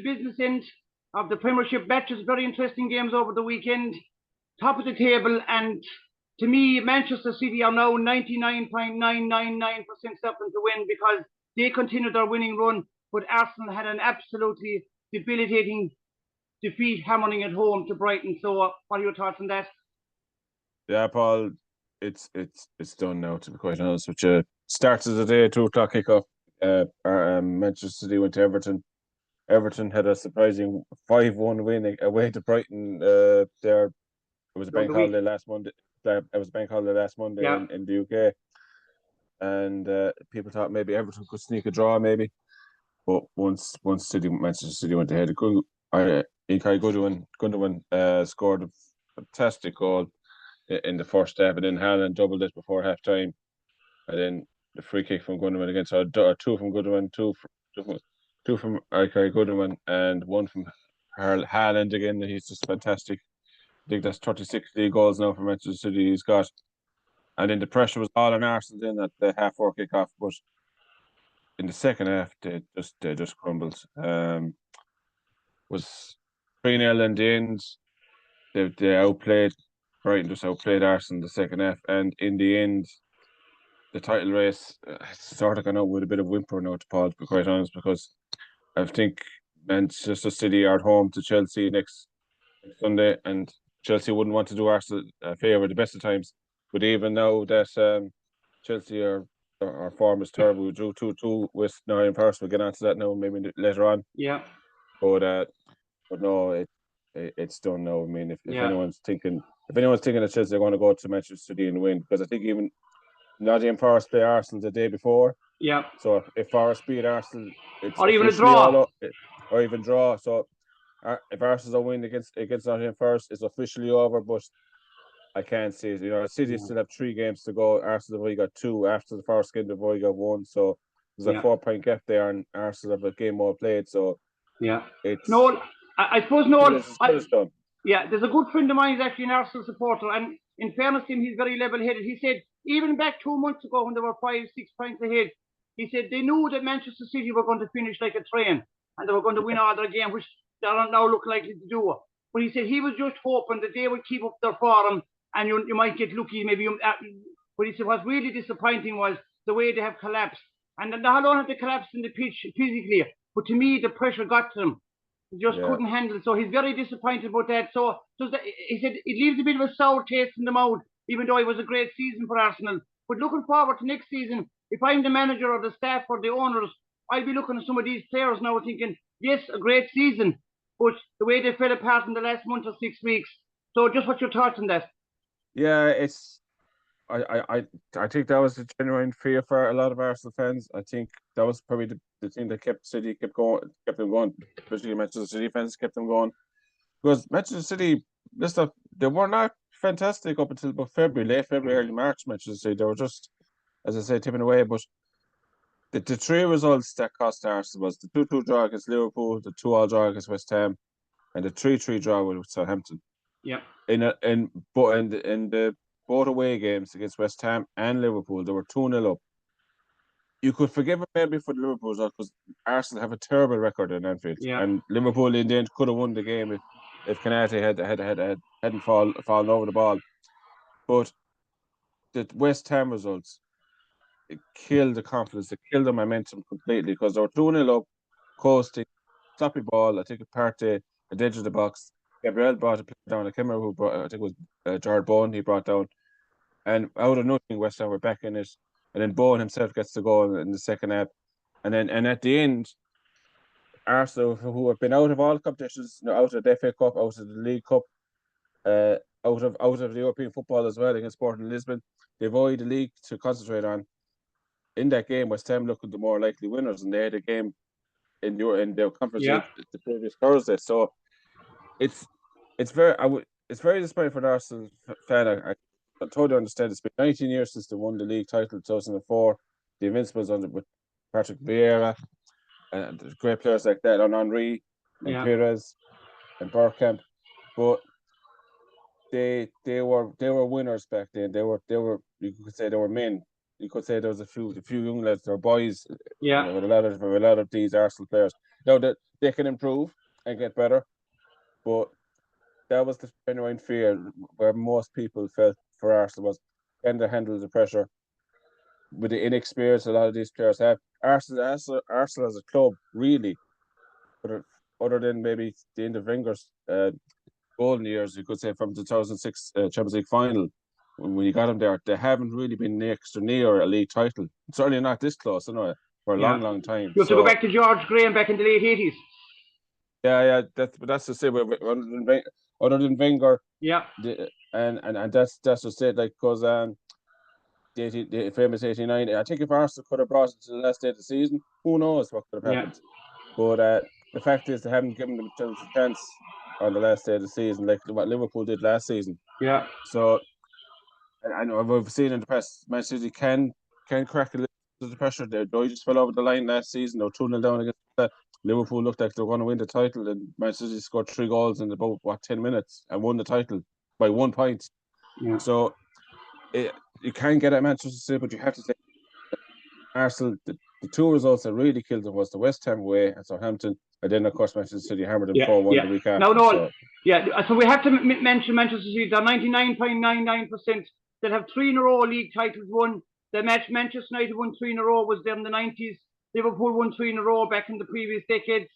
business end of the Premiership matches. Very interesting games over the weekend. Top of the table, and to me, Manchester City are now 99.999% certain to win because they continued their winning run, but Arsenal had an absolutely debilitating defeat hammering at home to Brighton. So what are your thoughts on that? Yeah, Paul, it's done now, to be quite honest with you. Starts of the day, 2:00 kickoff. Manchester City went to Everton. Everton had a surprising 5-1 win away to Brighton. There it was a bank holiday last Monday. It was a bank holiday last Monday in the UK, and people thought maybe Everton could sneak a draw, maybe. But once Manchester City went ahead, Ilkay Gundogan scored a fantastic goal in the first half, and then Haaland doubled it before half time, and then the free kick from Gundogan again. So two from Gundogan, two from Ilkay Gundogan, and one from Haaland again. He's just fantastic. I think that's 36 league goals now for Manchester City he's got. And then the pressure was all on Arsenal then at the half-hour kick-off, but in the second half they just crumbled. Was 3-0 in the end. They outplayed Brighton, just outplayed Arsenal in the second half, and in the end, the title race sort of gone out with a bit of whimper now, to Paul, to be quite honest, because I think Manchester City are at home to Chelsea next Sunday, and Chelsea wouldn't want to do Arsenal a favour at the best of times. But even now that Chelsea our form is terrible, we drew 2-2 with Nottingham Forest. We'll get onto that now, maybe later on. Yeah. But no, it's done now. I mean, if anyone's thinking that Chelsea are going to go to Manchester City and win, because I think even Nottingham Forest play Arsenal the day before. Yeah. So if Forest beat Arsenal, it's or even a draw, or even draw. So if Arsenal win against Nottingham Forest, it's officially over. But I can't see it. You know, City still have 3 games to go. Arsenal have only got 2 after the first game. They've only got 1. So there's a 4-point gap there, and Arsenal have a game more played. So it's I suppose it's done. Yeah, there's a good friend of mine who's actually an Arsenal supporter, and in fairness to him, he's very level-headed. He said even back 2 months ago when they were 5-6 points ahead, he said they knew that Manchester City were going to finish like a train and they were going to win all their games, which they don't now look likely to do. But he said he was just hoping that they would keep up their form and you might get lucky, maybe. But he said what's really disappointing was the way they have collapsed. And not only have they collapsed in the pitch physically, but to me, the pressure got to them. He just couldn't handle it. So he's very disappointed about that. So he said it leaves a bit of a sour taste in the mouth, even though it was a great season for Arsenal. But looking forward to next season, if I'm the manager or the staff or the owners, I'll be looking at some of these players now thinking, yes, a great season, but the way they fell apart in the last month or 6 weeks. So just what's your thoughts on that? Yeah, I think that was a genuine fear for a lot of Arsenal fans. I think that was probably the thing that kept them going, especially Manchester City fans kept them going. Because Manchester City, they were not fantastic up until about late February, early March. Manchester City, they were just, as I say, tipping away. But the 3 results that cost Arsenal was the 2-2 draw against Liverpool, the 2-2 draw against West Ham, and the 3-3 draw with Southampton. Yeah. In the both away games against West Ham and Liverpool, they were 2-0 up. You could forgive them maybe for the Liverpool result because Arsenal have a terrible record in Anfield, and Liverpool in the end could have won the game if Canate hadn't fallen over the ball. But the West Ham results, it killed the confidence, it killed the momentum completely because they were 2-0 up, coasting, sloppy ball. I think Partey at the edge of the box. Gabriel brought a player down. I can't remember who brought. I think it was Jared Bowen. He brought down, and out of nothing, West Ham were back in it. And then Bowen himself gets the goal in the second half, and at the end, Arsenal, who have been out of all competitions, out of the FA Cup, out of the League Cup, out of the European football as well against Sporting Lisbon, they avoid the league to concentrate on. In that game, West Ham looked the more likely winners, and they had a game in their conference the previous Thursday. So it's very disappointing for the Arsenal fan. I totally understand. It's been 19 years since they won the league title in 2004. The Invincibles with Patrick Vieira and great players like that, and Henry and Perez and Bergkamp. But they were winners back then. They were you could say they were men. You could say there was a few young lads, they were boys. Yeah. With a lot of these Arsenal players. Now they can improve and get better. But that was the genuine fear where most people felt for Arsenal was, can they handle the pressure with the inexperience a lot of these players have. Arsenal as a club, really, other than maybe the end of Wenger's golden years, you could say from 2006 Champions League final, when you got them there, they haven't really been near a league title. Certainly not this close, for a long time. You have to go back to George Graham back in the late 80s. Yeah, that's to say, other than Wenger. Yeah. And that's to say, like, because the famous 89. I think if Arsenal could have brought it to the last day of the season, who knows what could have happened. But the fact is, they haven't given themselves a chance on the last day of the season, like what Liverpool did last season. Yeah. So, I know we've seen in the past, Man City can crack a little of the pressure. They just fell over the line last season. They were 2-0 down against Liverpool. Looked like they were going to win the title, and Man City scored 3 goals in about 10 minutes and won the title by 1 point. Yeah. So you can get at Manchester City, but you have to say Arsenal. The 2 results that really killed them was the West Ham away at Southampton, and then of course Manchester City hammered them 4-1 the week after. So we have to mention Manchester City. They're 99.99% that have 3 in a row league titles won. The match Manchester United won 3 in a row was there in the 90s. Liverpool won 3 in a row back in the previous decades.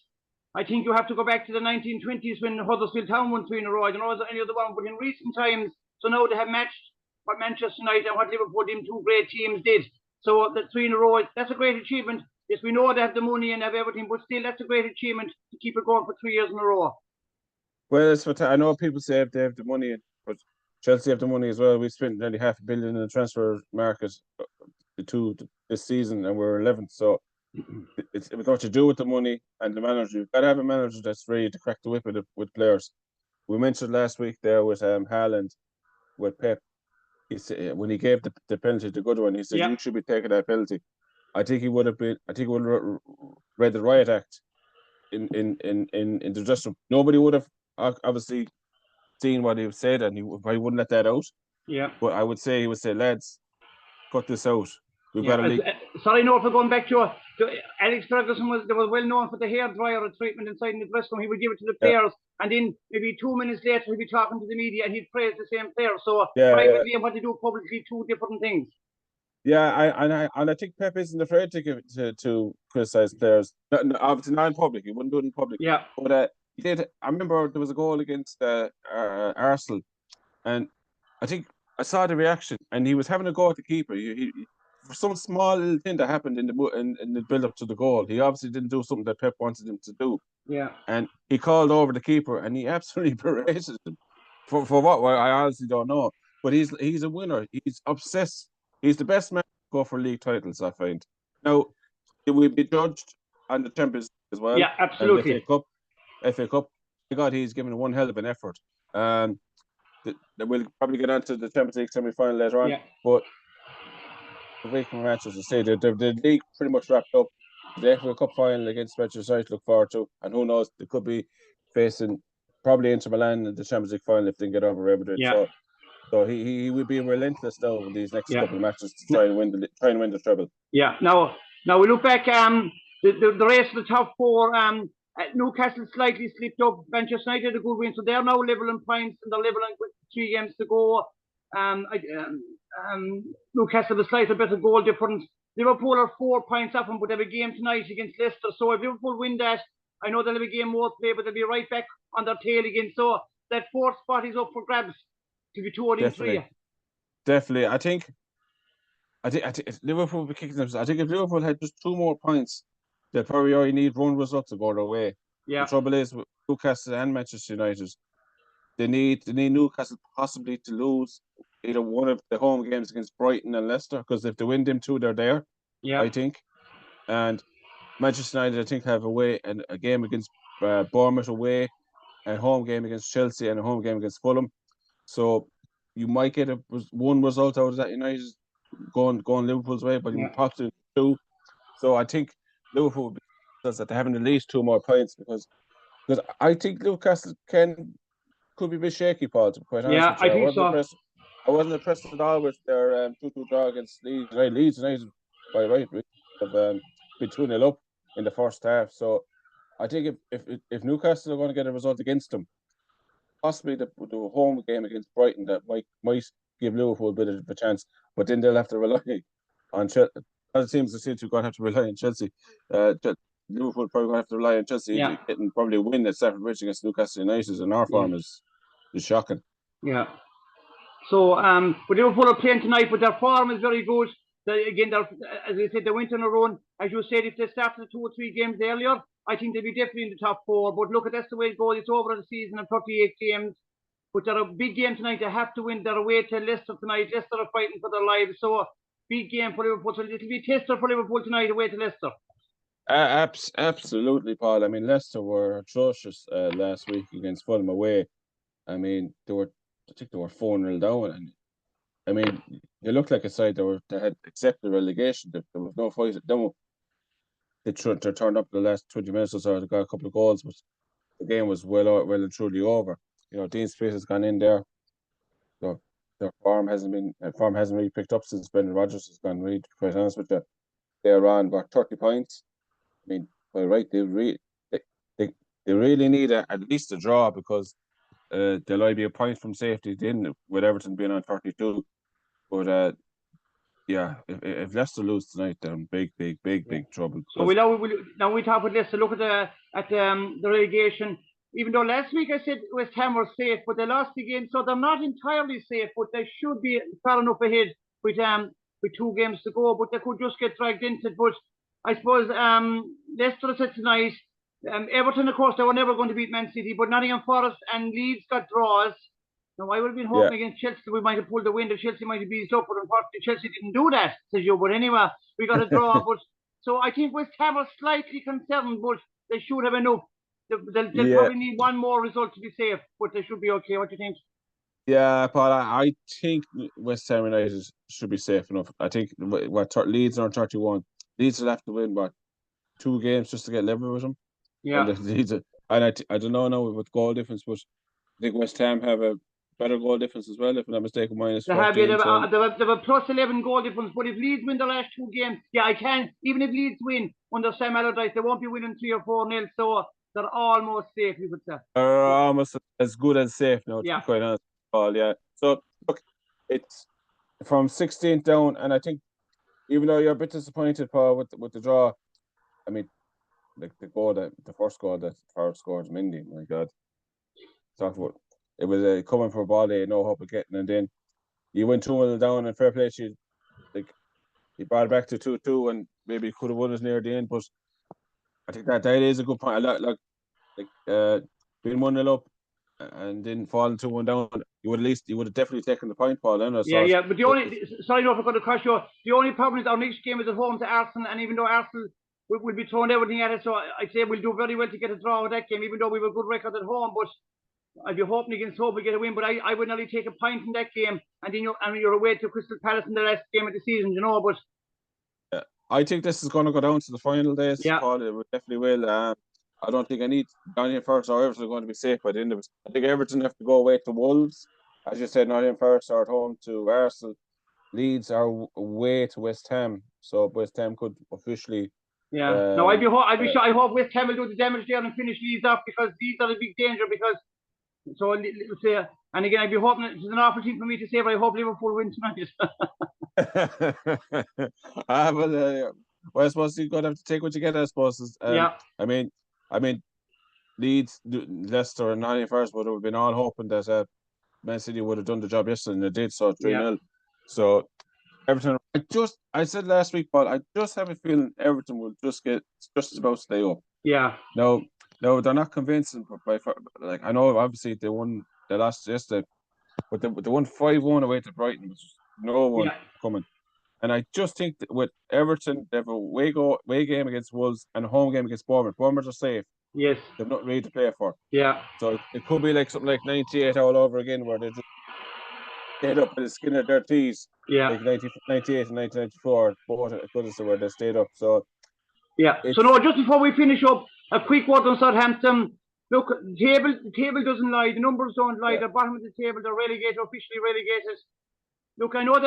I think you have to go back to the 1920s when Huddersfield Town won 3 in a row. I don't know if there's any other one, but in recent times, so now they have matched what Manchester United and what Liverpool, them 2 great teams, did. So the 3 in a row, that's a great achievement. Yes, we know they have the money and have everything, but still, that's a great achievement to keep it going for 3 years in a row. Well, that's what I know. People say they have the money, but Chelsea have the money as well. We spent nearly $500 million in the transfer market this season, and we're 11th. So it's what you do with the money and the manager. You've got to have a manager that's ready to crack the whip with players. We mentioned last week there with Haaland, with Pep. He said when he gave the penalty, the good one, he said you should be taking that penalty. I think he would have read the riot act in the dressing room. Nobody would have obviously seen what he said, and he wouldn't let that out. Yeah. But I would say he would say, lads, cut this out. We've got to leak. Sorry, no, for going back to Alex Ferguson was well known for the hairdryer treatment inside in the dressing room. He would give it to the players, and then maybe 2 minutes later he'd be talking to the media and he'd praise the same player. So privately and what they do publicly, 2 different things. Yeah, I think Pep isn't afraid to criticize players. Obviously not in public. He wouldn't do it in public. Yeah. But he did. I remember there was a goal against Arsenal, and I think I saw the reaction, and he was having a go at the keeper. He for some small little thing that happened in the build up to the goal, he obviously didn't do something that Pep wanted him to do. Yeah. And he called over the keeper, and he absolutely berated him for what? Well, I honestly don't know. But he's a winner. He's obsessed. He's the best man to go for league titles, I find. Now, it will be judged on the Champions League as well. Yeah, absolutely. And the FA Cup. God, he's given one hell of an effort. We'll probably get on to the Champions League semi-final later on. Yeah. But the week from Manchester City, the league pretty much wrapped up. The FA Cup final against Manchester United to look forward to. And who knows, they could be facing probably Inter Milan in the Champions League final if they can get over Real Madrid. Yeah. So he will be relentless now in these next couple of matches to try and win the treble. Yeah. Now we look back. The race of the top 4. Newcastle slightly slipped up. Manchester United had a good win, so they're now level in points and they're level with 3 games to go. Newcastle have a slightly better goal difference. Liverpool are 4 points off them, but they have a game tonight against Leicester. So if Liverpool win that, I know they'll have a game more to play, but they'll be right back on their tail again. So that 4th spot is up for grabs. To be 2 in 3. Definitely. I think if Liverpool will be kicking themselves. I think if Liverpool had just 2 more points, they'll probably only need 1 result to go their way. Yeah. The trouble is with Newcastle and Manchester United, they need Newcastle possibly to lose either one of the home games against Brighton and Leicester, because if they win them 2, they're there. Yeah. I think. And Manchester United, I think, have a game against Bournemouth away, a home game against Chelsea, and a home game against Fulham. So you might get 1 result out of that United going Liverpool's way, but you possibly 2. So I think Liverpool says that they're having at least 2 more points because I think Newcastle could be a bit shaky, Paul, to be quite honest with you. I think so. I wasn't impressed at all with their 2-2 draw against Leeds. Leeds United by right of been 2-0 up in the first half. So I think if Newcastle are going to get a result against them, possibly the home game against Brighton that might give Liverpool a bit of a chance, but then they'll have to rely on Chelsea. Other teams seem to going to have to rely on Chelsea. Liverpool probably going to have to rely on Chelsea getting probably a win at Stamford Bridge against Newcastle United, and our form is shocking. Yeah. So, but Liverpool are playing tonight, but their form is very good. Again, as I said, they went on a run. As you said, if they started 2 or 3 games earlier, I think they'd be definitely in the top 4. But look, that's the way it goes. It's over the season of 38 games. But they're a big game tonight. They have to win. They're away to Leicester tonight. Leicester are fighting for their lives. So, big game for Liverpool. So, it'll be a tester for Liverpool tonight away to Leicester. Absolutely, Paul. I mean, Leicester were atrocious last week against Fulham away. I mean, I think they were 4-0 down, and I mean, they looked like a side that had accepted relegation. There was no fight. They turned up the last 20 minutes or so. They got a couple of goals, but the game was well and truly over. You know, Dean Smith has gone in there. Their form hasn't really picked up since Brendan Rodgers has gone. Really, to be quite honest with you, they're on about 30 points. I mean, well, right, they really need at least a draw, because they'll only be a point from safety then, with Everton being on 32. But if Leicester lose tonight, they're in big trouble. So now we talk about Leicester. Look at the relegation. Even though last week I said West Ham were safe, but they lost again, so they're not entirely safe. But they should be far enough ahead with 2 games to go. But they could just get dragged into it. But I suppose Leicester said tonight. Everton, of course, they were never going to beat Man City, but Nottingham Forest and Leeds got draws. Now, I would have been hoping against Chelsea we might have pulled the win, that Chelsea might have beat us up, but unfortunately Chelsea didn't do that, says you. But anyway, we got a draw. But so I think West Ham are slightly concerned, but they should have enough. They'll probably need one more result to be safe, but they should be okay. What do you think? Yeah, Paul, I think West Ham United should be safe enough. I think Leeds are on 31. Leeds will have to win, 2 games just to get level with them. Yeah. And I don't know now with goal difference, but I think West Ham have a better goal difference as well, if I'm not mistaken, minus 14. They have a plus 11 goal difference, but if Leeds win the last 2 games, even if Leeds win under Sam Allardyce, they won't be winning 3 or 4-0, so they're almost safe, you could say. They're almost as good as safe now, to be quite honest, Paul, yeah. So, look, it's from 16th down, and I think, even though you're a bit disappointed, Paul, with the draw, I mean, like the first goal that Forest scored, Mindy, my God. Talk about it was coming for a ball, no hope of getting, and then you went 2-0 down, and fair play, he brought it back to 2-2, and maybe could have won us near the end, but I think that is a good point. Being 1-0 up and then falling 2-1 down, you would have definitely taken the point, Paul. But the only problem is our next game is at home to Arsenal, and even though Arsenal will be throwing everything at it, so I'd say we'll do very well to get a draw with that game, even though we have a good record at home. But I'd be hoping against hope we get a win. But I would nearly take a point in that game, and then you're away to Crystal Palace in the last game of the season, But I think this is going to go down to the final days, Paul. It definitely will. I don't think Nottingham Forest or Everton are going to be safe by the end of it. I think Everton have to go away to Wolves. As you said, Nottingham Forest are at home to Arsenal. Leeds are away to West Ham. So West Ham could officially... Yeah. No, I hope West Ham will do the damage there and finish Leeds off, because Leeds are a big danger. So let's say, and again, I'd be hoping it's an awful thing for me to say, but I hope Liverpool win tonight. Well, I suppose you're going to have to take what you get, I suppose. I mean, Leeds, Leicester, and Nottingham Forest would have been all hoping that Man City would have done the job yesterday, and they did, so 3-0. So Everton, I said last week, but I just have a feeling Everton will just about stay up. Yeah. No, they're not convincing. But I know obviously they lost yesterday, but they won 5-1 away to Brighton, which was no one coming. And I just think that with Everton, they have a away game against Wolves and a home game against Bournemouth. Bournemouth are safe. Yes. They've not really to play for. Yeah. So it could be like something like 98 all over again, where they just stayed up with the skin of their teeth. Yeah. Like 1998 and 1994, both where they stayed up. So yeah. So no, just before we finish up, a quick word on Southampton. Look, the table doesn't lie. The numbers don't lie. The bottom of the table, they're officially relegated. Look, I know they're